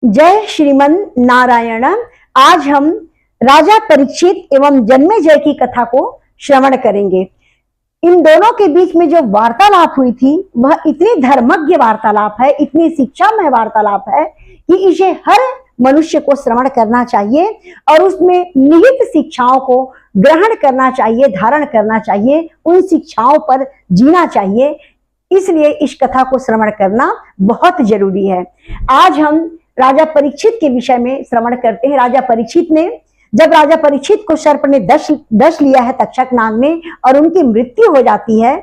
जय श्रीमन नारायण। आज हम राजा परीक्षित एवं जन्मेजय की कथा को श्रवण करेंगे। इन दोनों के बीच में जो वार्तालाप हुई थी वह इतनी धर्मज्ञ वार्तालाप है, इतनी शिक्षामय वार्तालाप है कि इसे हर मनुष्य को श्रवण करना चाहिए और उसमें निहित शिक्षाओं को ग्रहण करना चाहिए, धारण करना चाहिए, उन शिक्षाओं पर जीना चाहिए। इसलिए इस कथा को श्रवण करना बहुत जरूरी है। आज हम राजा परीक्षित के विषय में श्रवण करते हैं। राजा परीक्षित ने, जब राजा परीक्षित को सर्प ने दश लिया है तक्षक नाग ने और उनकी मृत्यु हो जाती है,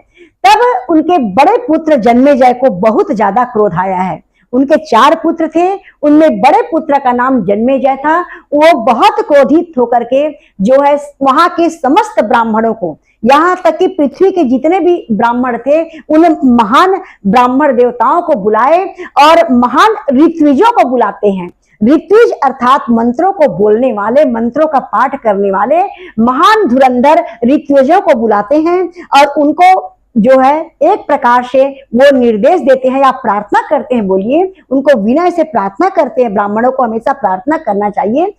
तब उनके बड़े पुत्र जन्मेजय को बहुत ज्यादा क्रोध आया है। उनके 4 पुत्र थे, उनमें बड़े पुत्र का नाम जन्मेजय था। वो बहुत क्रोधित होकर के जो है वहां के समस्त ब्राह्मणों को, यहाँ तक कि पृथ्वी के जितने भी ब्राह्मण थे उन महान ब्राह्मण देवताओं को बुलाए और महान ऋत्विजों को बुलाते हैं। ऋत्विज अर्थात मंत्रों को बोलने वाले, मंत्रों का पाठ करने वाले महान धुरंधर ऋत्विजों को बुलाते हैं और उनको जो है एक प्रकार से वो निर्देश देते हैं या प्रार्थना करते हैं, बोलिए, उनको विनय से प्रार्थना करते हैं। ब्राह्मणों को हमेशा प्रार्थना करना चाहिए।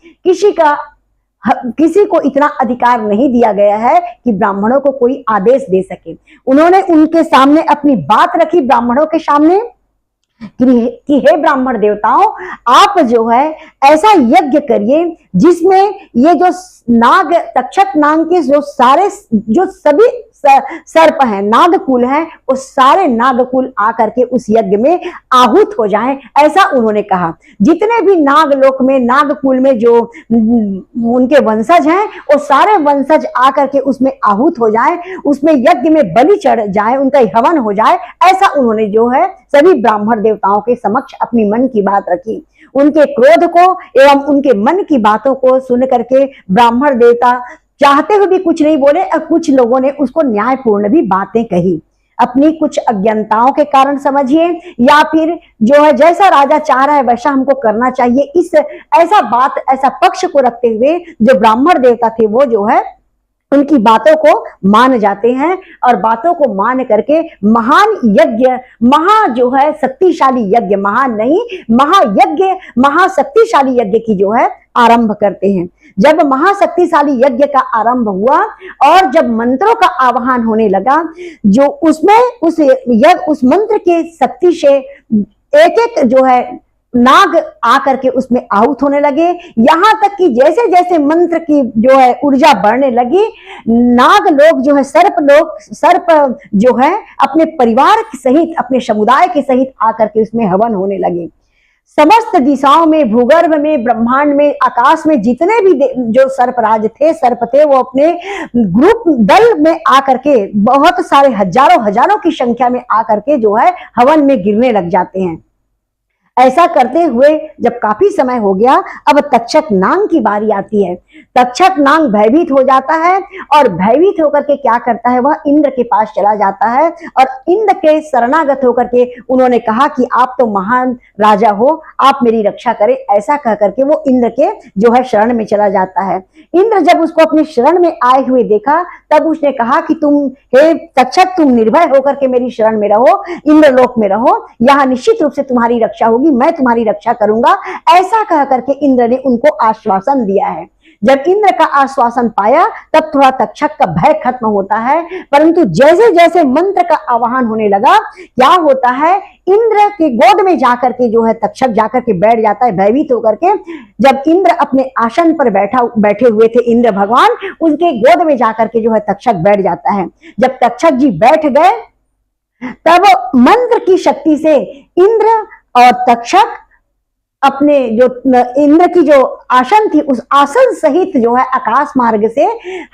किसी को इतना अधिकार नहीं दिया गया है कि ब्राह्मणों को कोई आदेश दे सके। उन्होंने उनके सामने अपनी बात रखी, ब्राह्मणों के सामने, कि हे ब्राह्मण देवताओं, आप जो है ऐसा यज्ञ करिए जिसमें ये जो नाग, तक्षक नाग के जो सभी सर्प हैं, नागकुल हैं, वो सारे नागकुल आकर के उस यज्ञ में आहूत हो जाएं, ऐसा उन्होंने कहा। जितने भी नागलोक में, नागकुल में जो उनके वंशज हैं, वो सारे वंशज आकर के उसमें आहूत हो जाएं, उसमें यज्ञ में बलि चढ़ जाए, उनका हवन हो जाए, ऐसा उन्होंने जो है सभी ब्राह्मण देवताओं के समक्ष अपनी मन की बात रखी। उनके क्रोध को एवं उनके मन की बातों को सुन करके ब्राह्मण देवता चाहते हुए भी कुछ नहीं बोले और कुछ लोगों ने उसको न्यायपूर्ण भी बातें कही, अपनी कुछ अज्ञानताओं के कारण समझिए, या फिर जो है जैसा राजा चाह रहा है वैसा हमको करना चाहिए, इस ऐसा पक्ष को रखते हुए जो ब्राह्मण देवता थे वो जो है उनकी बातों को मान जाते हैं और बातों को मान करके महान यज्ञ, जो है शक्तिशाली यज्ञ, महान नहीं, महायज्ञ, महाशक्तिशाली यज्ञ की जो है आरंभ करते हैं। जब महाशक्तिशाली यज्ञ का आरंभ हुआ और जब मंत्रों का आवाहन होने लगा, जो उसमें उस मंत्र के शक्ति से एक एक जो है नाग आकर के उसमें आहूत होने लगे। यहां तक कि जैसे जैसे मंत्र की जो है ऊर्जा बढ़ने लगी, नाग लोग जो है, सर्प जो है अपने परिवार के सहित, अपने समुदाय के सहित आकर के उसमें हवन होने लगे। समस्त दिशाओं में, भूगर्भ में, ब्रह्मांड में, आकाश में जितने भी जो सर्प थे वो अपने ग्रुप दल में आकर के, बहुत सारे हजारों की संख्या में आकर के जो है हवन में गिरने लग जाते हैं। ऐसा करते हुए जब काफी समय हो गया, अब तक्षक नाग की बारी आती है। तक्षक नाग भयभीत हो जाता है और भयभीत होकर के क्या करता है, वह इंद्र के पास चला जाता है और इंद्र के शरणागत होकर के उन्होंने कहा कि आप तो महान राजा हो, आप मेरी रक्षा करें। ऐसा कह करके वो इंद्र के जो है शरण में चला जाता है। इंद्र जब उसको अपने शरण में आए हुए देखा, तब उसने कहा कि तुम, हे तक्षक, तुम निर्भय होकर के मेरी शरण में रहो, इंद्रलोक में रहो, यहाँ निश्चित रूप से तुम्हारी रक्षा होगी, मैं तुम्हारी रक्षा करूंगा। ऐसा कह करके इंद्र ने उनको आश्वासन दिया है। जब इंद्र का आश्वासन पाया तब थोड़ा तक्षक का भय खत्म होता है, परंतु जैसे जैसे मंत्र का आवाहन होने लगा, क्या होता है, इंद्र के गोद में जाकर के जो है तक्षक जाकर के बैठ जाता है भयभीत होकर के। जब इंद्र अपने आसन पर बैठे हुए थे, इंद्र भगवान, उनके गोद में जाकर के जो है तक्षक बैठ जाता है। जब तक्षक जी बैठ गए तब मंत्र की शक्ति से इंद्र और तक्षक अपने जो इंद्र की जो आसन थी, उस आसन सहित जो है आकाश मार्ग से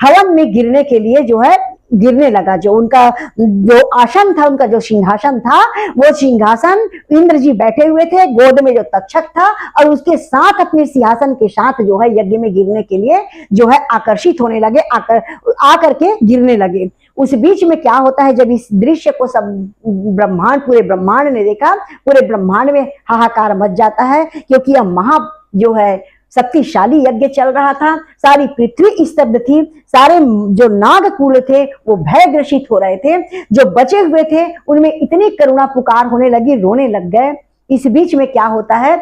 हवन में गिरने के लिए जो है गिरने लगा। जो उनका जो आसन था, उनका जो सिंहासन था, वो सिंहासन इंद्र जी बैठे हुए थे, गोद में जो तक्षक था और उसके साथ अपने सिंहासन के साथ जो है यज्ञ में गिरने के लिए जो है आकर्षित होने लगे, आकर के गिरने लगे। उस बीच में क्या होता है, जब इस दृश्य को सब पूरे ब्रह्मांड ने देखा, पूरे ब्रह्मांड में हाहाकार मच जाता है, क्योंकि यह जो है शक्तिशाली यज्ञ चल रहा था। सारी पृथ्वी स्तब्ध थी, सारे जो नागकुल थे वो भयग्रसित हो रहे थे। जो बचे हुए थे उनमें इतनी करुणा पुकार होने लगी, रोने लग गए। इस बीच में क्या होता है,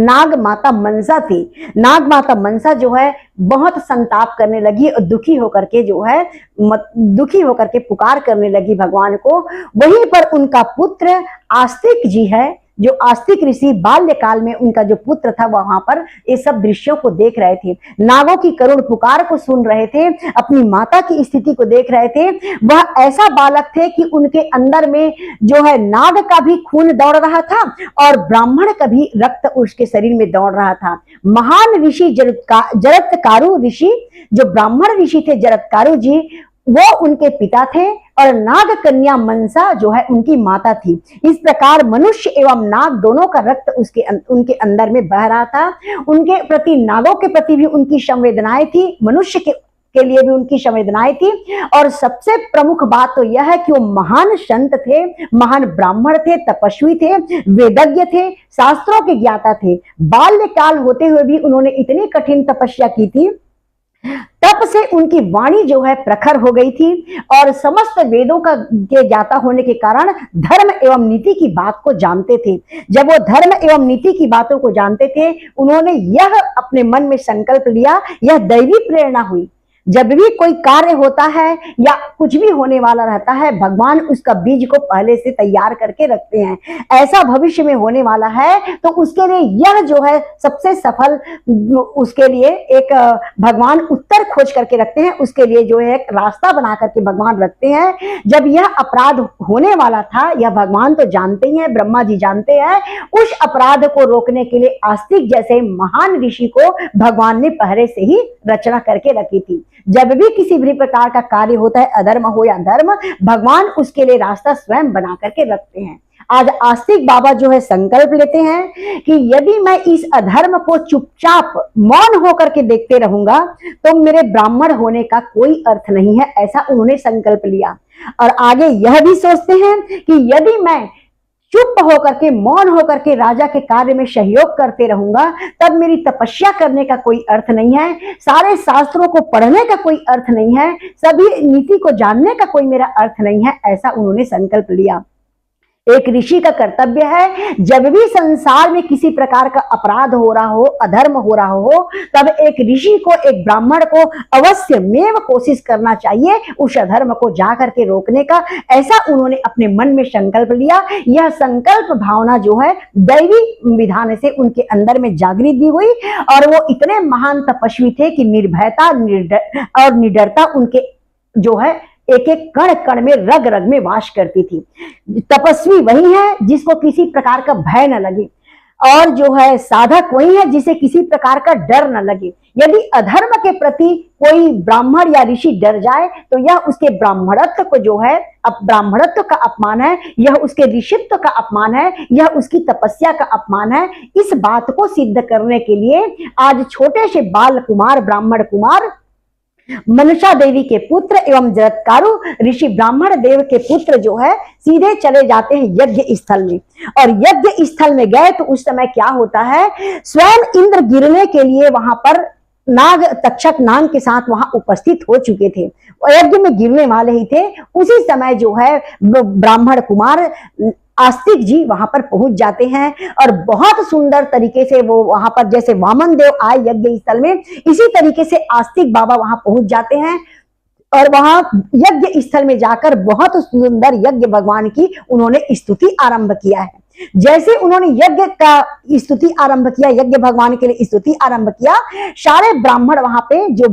नाग माता मनसा थी। नाग माता मनसा जो है बहुत संताप करने लगी और दुखी होकर के जो है दुखी होकर के पुकार करने लगी भगवान को। वहीं पर उनका पुत्र आस्तिक जी है, जो आस्तिक ऋषि बाल्यकाल में उनका जो पुत्र था वहां पर ये सब दृश्यों को देख रहे थे, नागों की करुण पुकार को सुन रहे थे, अपनी माता की स्थिति को देख रहे थे। वह ऐसा बालक थे कि उनके अंदर में जो है नाग का भी खून दौड़ रहा था और ब्राह्मण का भी रक्त उसके शरीर में दौड़ रहा था। महान ऋषि जरत्कारु ऋषि, जो ब्राह्मण ऋषि थे जरत्कारु जी, वो उनके पिता थे और नाग कन्या मनसा जो है उनकी माता थी। इस प्रकार मनुष्य एवं नाग दोनों का रक्त उनके अंदर में बह रहा था। उनके प्रति, नागों के प्रति भी उनकी संवेदनाएं थी, मनुष्य के लिए भी उनकी संवेदनाएं थी। और सबसे प्रमुख बात तो यह है कि वो महान संत थे, महान ब्राह्मण थे, तपस्वी थे, वेदज्ञ थे, शास्त्रों के ज्ञाता थे। बाल्यकाल होते हुए भी उन्होंने इतनी कठिन तपस्या की थी, तब से उनकी वाणी जो है प्रखर हो गई थी और समस्त वेदों के ज्ञाता होने के कारण धर्म एवं नीति की बात को जानते थे। जब वो धर्म एवं नीति की बातों को जानते थे, उन्होंने यह अपने मन में संकल्प लिया, यह दैवी प्रेरणा हुई। जब भी कोई कार्य होता है या कुछ भी होने वाला रहता है, भगवान उसका बीज को पहले से तैयार करके रखते हैं। ऐसा भविष्य में होने वाला है तो उसके लिए यह जो है सबसे सफल, उसके लिए एक भगवान उत्तर खोज करके रखते हैं, उसके लिए जो है एक रास्ता बना करके भगवान रखते हैं। जब यह अपराध होने वाला था, यह भगवान तो जानते ही हैं, ब्रह्मा जी जानते हैं, उस अपराध को रोकने के लिए आस्तिक जैसे महान ऋषि को भगवान ने पहले से ही रचना करके रखी थी। जब भी किसी भी प्रकार का कार्य होता है, अधर्म हो या धर्म, भगवान उसके लिए रास्ता स्वयं बना करके रखते हैं। आज आस्तिक बाबा जो है संकल्प लेते हैं कि यदि मैं इस अधर्म को चुपचाप मौन होकर के देखते रहूंगा तो मेरे ब्राह्मण होने का कोई अर्थ नहीं है, ऐसा उन्होंने संकल्प लिया। और आगे यह भी सोचते हैं कि यदि मैं चुप होकर के, मौन होकर के राजा के कार्य में सहयोग करते रहूंगा तब मेरी तपस्या करने का कोई अर्थ नहीं है, सारे शास्त्रों को पढ़ने का कोई अर्थ नहीं है, सभी नीति को जानने का कोई मेरा अर्थ नहीं है, ऐसा उन्होंने संकल्प लिया। एक ऋषि का कर्तव्य है, जब भी संसार में किसी प्रकार का अपराध हो रहा हो, अधर्म हो रहा हो, तब एक ऋषि को, एक ब्राह्मण को अवश्य में कोशिश करना चाहिए उस अधर्म को जाकर के रोकने का। ऐसा उन्होंने अपने मन में संकल्प लिया। यह संकल्प भावना जो है दैवी विधान से उनके अंदर में जागृत भी हुई और वो इतने महान तपस्वी थे कि निर्भयता और निडरता उनके जो है एक एक कण कण में, रग रग में वास करती थी। तपस्वी वही है जिसको किसी प्रकार का भय न लगे और जो है साधक वही है जिसे किसी प्रकार का डर न लगे। यदि अधर्म के प्रति कोई ब्राह्मण या ऋषि डर जाए तो यह उसके ब्राह्मणत्व को जो है, अब ब्राह्मणत्व का अपमान है, यह उसके ऋषित्व का अपमान है, यह उसकी तपस्या का अपमान है। इस बात को सिद्ध करने के लिए आज छोटे से बाल कुमार, ब्राह्मण कुमार, मनसा देवी के पुत्र एवं जरत्कारु ऋषि ब्राह्मण देव के पुत्र जो है सीधे चले जाते हैं यज्ञ स्थल में। और यज्ञ स्थल में गए तो उस समय क्या होता है, स्वयं इंद्र गिरने के लिए वहां पर नाग, तक्षक नाग के साथ वहां उपस्थित हो चुके थे, यज्ञ में गिरने वाले ही थे। उसी समय जो है ब्राह्मण कुमार आस्तिक जी वहां पर पहुंच जाते हैं और बहुत सुंदर तरीके से वो वहां पर, जैसे वामन देव आए यज्ञ स्थल में, इसी तरीके से आस्तिक बाबा वहां पहुंच जाते हैं और वहां यज्ञ स्थल में जाकर बहुत सुंदर यज्ञ भगवान की उन्होंने स्तुति आरंभ किया है। जैसे उन्होंने यज्ञ का स्तुति आरंभ किया, यज्ञ भगवान के लिए स्तुति आरंभ किया, सारे ब्राह्मण वहां पे जो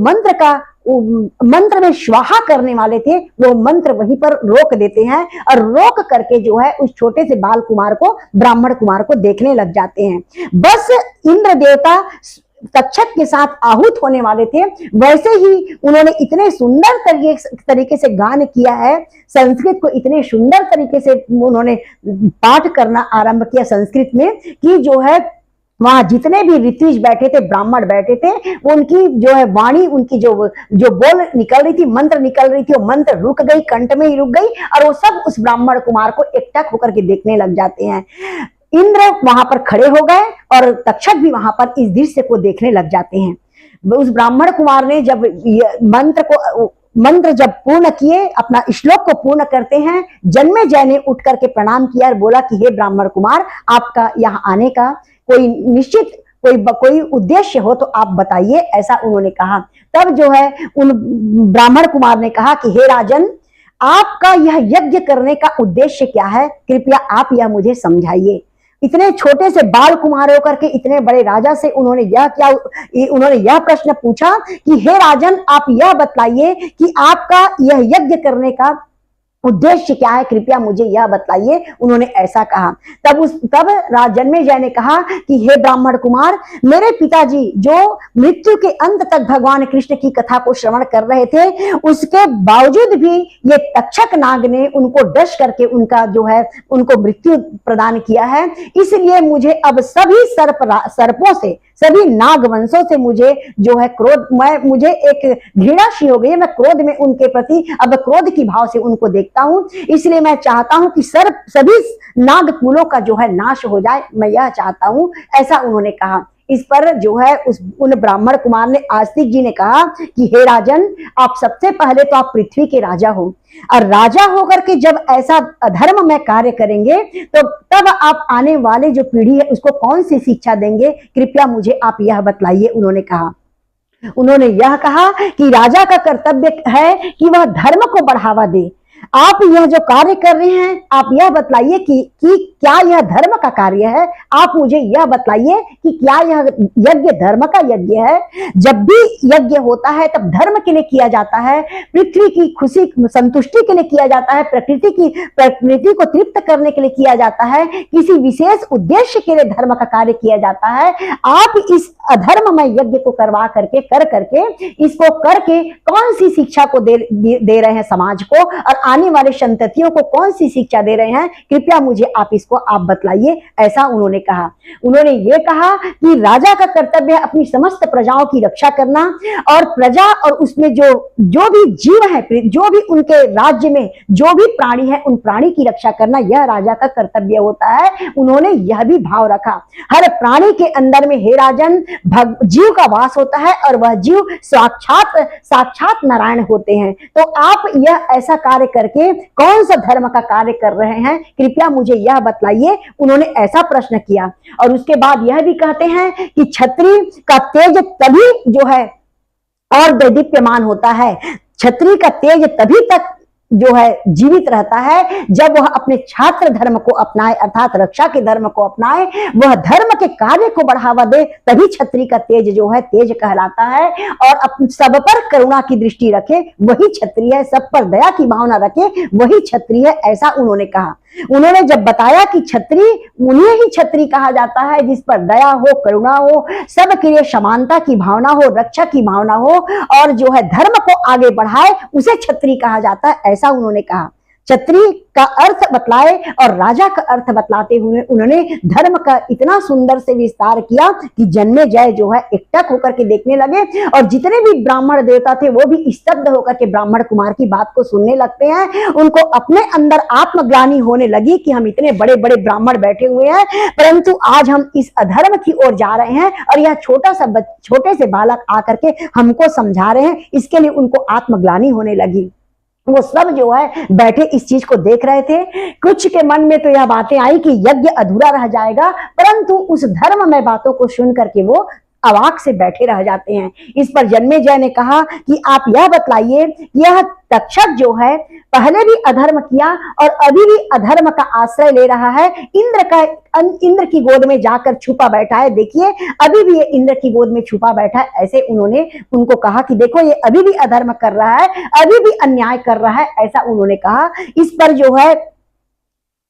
मंत्र में स्वाहा करने वाले थे वो मंत्र वहीं पर रोक देते हैं और रोक करके जो है उस छोटे से बाल कुमार को, ब्राह्मण कुमार को देखने लग जाते हैं। बस इंद्र देवता तक्षक के साथ आहूत होने वाले थे, वैसे ही उन्होंने इतने सुंदर तरीके से गान किया है, संस्कृत को इतने सुंदर तरीके से उन्होंने पाठ करना आरंभ किया संस्कृत में कि जो है वहां जितने भी ऋत्विज बैठे थे, ब्राह्मण बैठे थे, उनकी जो है वाणी, उनकी जो बोल निकल रही थी, मंत्र निकल रही थी, वो मंत्र रुक गई, कंठ में ही रुक गई और वो सब उस ब्राह्मण कुमार को एकटक होकर के देखने लग जाते हैं। इंद्र वहां पर खड़े हो गए और तक्षक भी वहां पर इस दृश्य को देखने लग जाते हैं। उस ब्राह्मण कुमार ने जब मंत्र जब पूर्ण किए, अपना श्लोक को पूर्ण करते हैं, जन्मेजय ने उठ करके प्रणाम किया और बोला कि हे ब्राह्मण कुमार, आपका यहाँ आने का कोई निश्चित कोई उद्देश्य हो तो आप बताइए, ऐसा उन्होंने कहा। तब जो है उन ब्राह्मण कुमार ने कहा कि हे राजन, आपका यह यज्ञ करने का उद्देश्य क्या है, कृपया आप यह मुझे समझाइए। इतने छोटे से बाल कुमार होकर के इतने बड़े राजा से उन्होंने यह प्रश्न पूछा कि हे राजन, आप यह बतलाइए कि आपका यह यज्ञ करने का उद्देश्य क्या है, कृपया मुझे यह बतलाइए। उन्होंने ऐसा कहा। तब जन्मेजय ने कहा कि हे ब्राह्मण कुमार, मेरे पिताजी जो मृत्यु के अंत तक भगवान कृष्ण की कथा को श्रवण कर रहे थे, उसके बावजूद भी ये तक्षक नाग ने उनको डस करके उनको मृत्यु प्रदान किया है। इसलिए मुझे अब सभी सर्पों से, सभी नाग वंशों से मुझे जो है मुझे एक घृणा सी हो गई है। मैं क्रोध में उनके प्रति अब क्रोध की भाव से उनको देखता हूं। इसलिए मैं चाहता हूं कि सभी नाग कुलों का जो है नाश हो जाए, मैं यह चाहता हूं, ऐसा उन्होंने कहा। इस पर जो है उन ब्राह्मण कुमार ने, आस्तिक जी ने कहा कि हे राजन, आप सबसे पहले तो आप पृथ्वी के राजा हो, और राजा होकर के जब ऐसा अधर्म में कार्य करेंगे तो तब आप आने वाले जो पीढ़ी है उसको कौन सी शिक्षा देंगे, कृपया मुझे आप यह बतलाइए। उन्होंने कहा। उन्होंने यह कहा कि राजा का कर्तव्य है कि वह धर्म को बढ़ावा दे। आप यह जो कार्य कर रहे हैं, आप यह बतलाइए कि क्या यह धर्म का कार्य है। आप मुझे यह बतलाइए कि क्या यह यज्ञ धर्म का यज्ञ है। जब भी यज्ञ होता है तब धर्म के लिए किया जाता है, पृथ्वी की खुशी संतुष्टि के लिए किया जाता है, प्रकृति को तृप्त करने के लिए किया जाता है, किसी विशेष उद्देश्य के लिए धर्म का कार्य किया जाता है। आप इस अधर्म में यज्ञ को इसको करके कौन सी शिक्षा को दे रहे हैं समाज को, और आने वाले संततियों को कौन सी शिक्षा दे रहे हैं, कृपया मुझे आप बतलाइए, ऐसा उन्होंने कहा। उन्होंने ये कहा कि राजा का कर्तव्य है अपनी समस्त प्रजाओं की रक्षा करना, और प्रजा और उसमें जो भी जीव है, जो भी उनके राज्य में जो भी प्राणी है, उन प्राणी की रक्षा करना यह राजा का कर्तव्य होता है। उन्होंने यह भी भाव रखा, हर प्राणी के अंदर में हे राजन जीव का वास होता है, और वह जीव साक्षात नारायण होते हैं। तो आप यह ऐसा कार्य करके कौन सा धर्म का कार्य कर रहे हैं, कृपया मुझे यह बतलाइए। उन्होंने ऐसा प्रश्न किया। और उसके बाद यह भी कहते हैं कि क्षत्रिय का तेज तभी जो है और दैदीप्यमान होता है, क्षत्रिय का तेज तभी तक जो है जीवित रहता है जब वह अपने छात्र धर्म को अपनाए, अर्थात रक्षा के धर्म को अपनाए, वह धर्म के कार्य को बढ़ावा दे, तभी क्षत्रिय का तेज जो है तेज कहलाता है। और सब पर करुणा की दृष्टि रखे वही क्षत्रिय है, सब पर दया की भावना रखे वही क्षत्रिय है, ऐसा उन्होंने कहा। उन्होंने जब बताया कि क्षत्रिय उन्हें ही क्षत्रिय कहा जाता है जिस पर दया हो, करुणा हो, सबके लिए समानता की भावना हो, रक्षा की भावना हो, और जो है धर्म को आगे बढ़ाए, उसे क्षत्रिय कहा जाता है, ऐसा उन्होंने कहा। क्षत्रिय का अर्थ बतलाए और राजा का अर्थ बतलाते हुए उन्होंने धर्म का इतना सुंदर से विस्तार किया कि जन्मेजय जो है एकटक होकर के देखने लगे, और जितने भी ब्राह्मण देवता थे वो भी स्तब्ध होकर के ब्राह्मण कुमार की बात को सुनने लगते हैं। उनको अपने अंदर आत्मग्लानि होने लगी कि हम इतने बड़े बड़े ब्राह्मण बैठे हुए हैं, परंतु आज हम इस अधर्म की ओर जा रहे हैं, और यह छोटे से बालक आकर के हमको समझा रहे हैं। इसके लिए उनको आत्मग्लानि होने लगी। वो सब जो है बैठे इस चीज को देख रहे थे। कुछ के मन में तो यह बातें आई कि यज्ञ अधूरा रह जाएगा, परंतु उस धर्म में बातों को सुन करके वो अवाक से बैठे रह जाते हैं। इस पर जन्मेजय ने कहा कि आप यह बतलाइए, यह तक्षक जो है पहले भी अधर्म किया और अभी भी अधर्म का आश्रय ले रहा है, इंद्र की गोद में जाकर छुपा बैठा है। देखिए अभी भी ये इंद्र की गोद में छुपा बैठा है, ऐसे उन्होंने उनको कहा कि देखो ये अभी भी अधर्म कर रहा है, अभी भी अन्याय कर रहा है, ऐसा उन्होंने कहा। इस पर जो है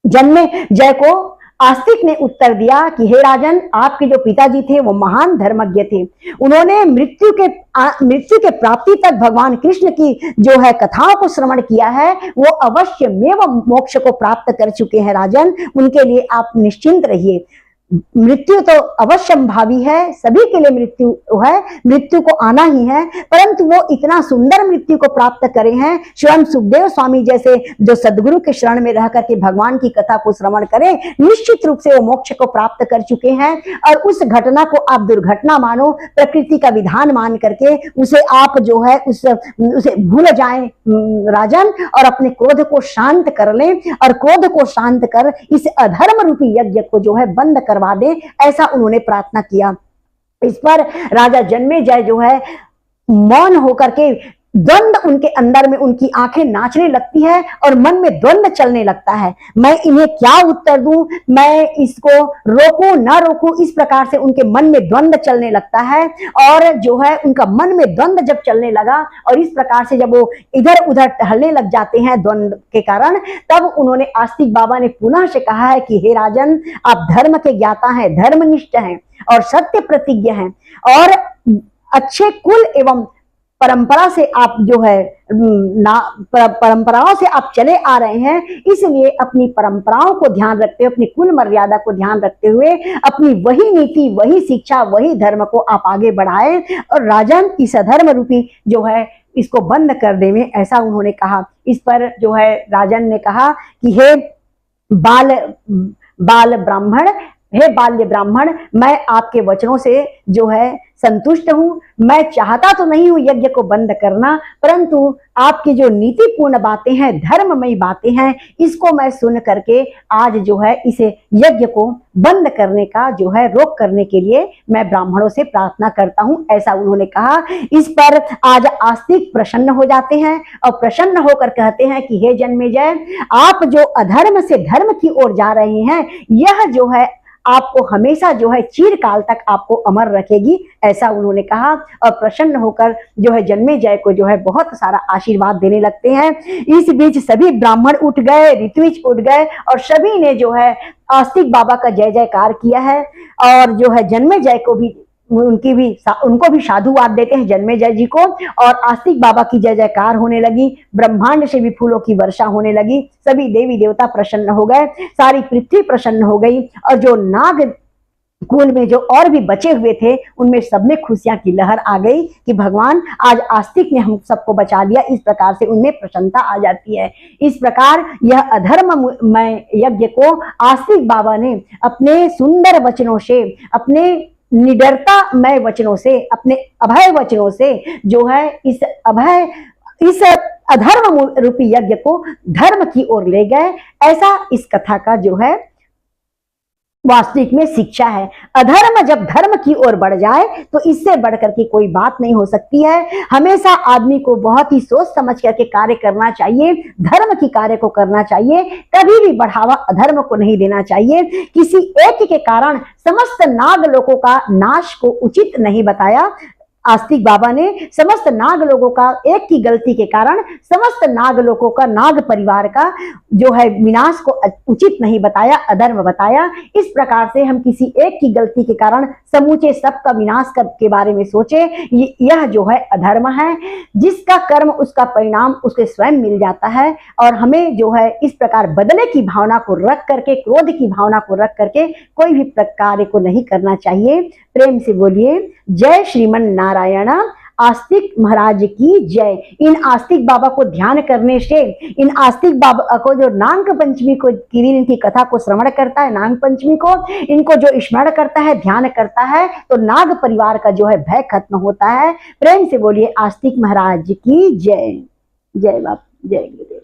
जन्मेजय को आस्तिक ने उत्तर दिया कि हे राजन, आपके जो पिताजी थे वो महान धर्मज्ञ थे। उन्होंने मृत्यु के प्राप्ति तक भगवान कृष्ण की जो है कथाओं को श्रवण किया है, वो अवश्य में मोक्ष को प्राप्त कर चुके हैं। राजन, उनके लिए आप निश्चिंत रहिए। मृत्यु तो अवश्यंभावी है, सभी के लिए मृत्यु है, मृत्यु को आना ही है, परंतु वो इतना सुंदर मृत्यु को प्राप्त करे हैं। स्वयं सुखदेव स्वामी जैसे जो सदगुरु के शरण में रह करके भगवान की कथा को श्रवण करें, निश्चित रूप से वो मोक्ष को प्राप्त कर चुके हैं। और उस घटना को आप दुर्घटना मानो, प्रकृति का विधान मान करके उसे आप जो है उसे भूल जाएं राजन, और अपने क्रोध को शांत कर लें, और क्रोध को शांत कर इस अधर्म रूपी यज्ञ को जो है बंद करवा दे, ऐसा उन्होंने प्रार्थना किया। इस पर राजा जन्मेजय जो है मौन होकर के, द्वंद उनके अंदर में, उनकी आंखें नाचने लगती है और मन में द्वंद चलने लगता है। मैं इन्हें क्या उत्तर दूं, मैं इसको रोकूं ना रोकूं, इस प्रकार से उनके मन में द्वंद चलने लगता है। और जो है उनका मन में द्वंद जब चलने लगा और इस प्रकार से जब वो इधर उधर टहलने लग जाते हैं द्वंद के कारण, तब उन्होंने आस्तिक बाबा ने पुनः से कहा है कि हे राजन, आप धर्म के ज्ञाता हैं, धर्मनिष्ठ हैं और सत्य प्रतिज्ञ हैं और अच्छे कुल एवं परंपरा से आप जो है परंपराओं से आप चले आ रहे हैं, इसलिए अपनी परंपराओं को ध्यान रखते हुए, अपनी कुल मर्यादा को ध्यान रखते हुए, अपनी वही नीति, वही शिक्षा, वही धर्म को आप आगे बढ़ाएं और राजन इस अधर्म रूपी जो है इसको बंद कर देवें, ऐसा उन्होंने कहा। इस पर जो है राजन ने कहा कि हे बाल ब्राह्मण, हे बाल्य ब्राह्मण, मैं आपके वचनों से जो है संतुष्ट हूं। मैं चाहता तो नहीं हूं यज्ञ को बंद करना, परंतु आपकी जो नीतिपूर्ण बातें हैं, धर्ममयी बातें हैं, इसको मैं सुन करके आज जो है इसे यज्ञ को बंद करने का जो है रोक करने के लिए मैं ब्राह्मणों से प्रार्थना करता हूं, ऐसा उन्होंने कहा। इस पर आज आस्तिक प्रसन्न हो जाते हैं और प्रसन्न होकर कहते हैं कि हे जन्मेजय, आप जो अधर्म से धर्म की ओर जा रहे हैं, यह जो है आपको हमेशा जो है चिरकाल तक आपको अमर रखेगी, ऐसा उन्होंने कहा। और प्रसन्न होकर जो है जन्मेजय को जो है बहुत सारा आशीर्वाद देने लगते हैं। इस बीच सभी ब्राह्मण उठ गए, ऋत्विज उठ गए और सभी ने जो है आस्तिक बाबा का जय जयकार किया है। और जो है जन्मेजय को भी उनको भी साधुवाद देते हैं जन्मेजय जी को, और आस्तिक बाबा की जय जयकार होने लगी। ब्रह्मांड से भी फूलों की वर्षा होने लगी, सभी देवी देवता प्रसन्न हो गए, सारी पृथ्वी प्रसन्न हो गई और जो नाग कुल में जो और भी बचे हुए थे उनमें सब में खुशियां की लहर आ गई कि भगवान आज आस्तिक ने हम सबको बचा लिया, इस प्रकार से उनमें प्रसन्नता आ जाती है। इस प्रकार यह अधर्ममय यज्ञ को आस्तिक बाबा ने अपने सुंदर वचनों से, अपने निडरतामय वचनों से, अपने अभय वचनों से जो है इस अधर्म रूपी यज्ञ को धर्म की ओर ले गए, ऐसा इस कथा का जो है वास्तविक में शिक्षा है। अधर्म जब धर्म की ओर बढ़ जाए तो इससे बढ़कर के कोई बात नहीं हो सकती है। हमेशा आदमी को बहुत ही सोच समझ करके कार्य करना चाहिए, धर्म की कार्य को करना चाहिए, कभी भी बढ़ावा अधर्म को नहीं देना चाहिए। किसी एक के कारण समस्त नाग लोगों का नाश को उचित नहीं बताया आस्तिक बाबा ने। समस्त नाग लोगों का एक की गलती के कारण समस्त नाग लोगों का, नाग परिवार का जो है विनाश को उचित नहीं बताया, अधर्म बताया। इस प्रकार से हम किसी एक की गलती के कारण समूचे सबका विनाश के बारे में सोचे, यह जो है अधर्म है। जिसका कर्म उसका परिणाम उसके स्वयं मिल जाता है। और हमें जो है इस प्रकार बदले की भावना को रख करके, क्रोध की भावना को रख करके कोई भी कार्य को नहीं करना चाहिए। प्रेम से बोलिए जय श्रीमन नारायण। आस्तिक महाराज की जय। इन आस्तिक बाबा को ध्यान करने से, इन आस्तिक बाबा को जो नाग पंचमी को की दिन इनकी कथा को श्रवण करता है, नाग पंचमी को इनको जो स्मरण करता है, ध्यान करता है, तो नाग परिवार का जो है भय खत्म होता है। प्रेम से बोलिए आस्तिक महाराज की जय। जय बाप, जय गुरुदेव।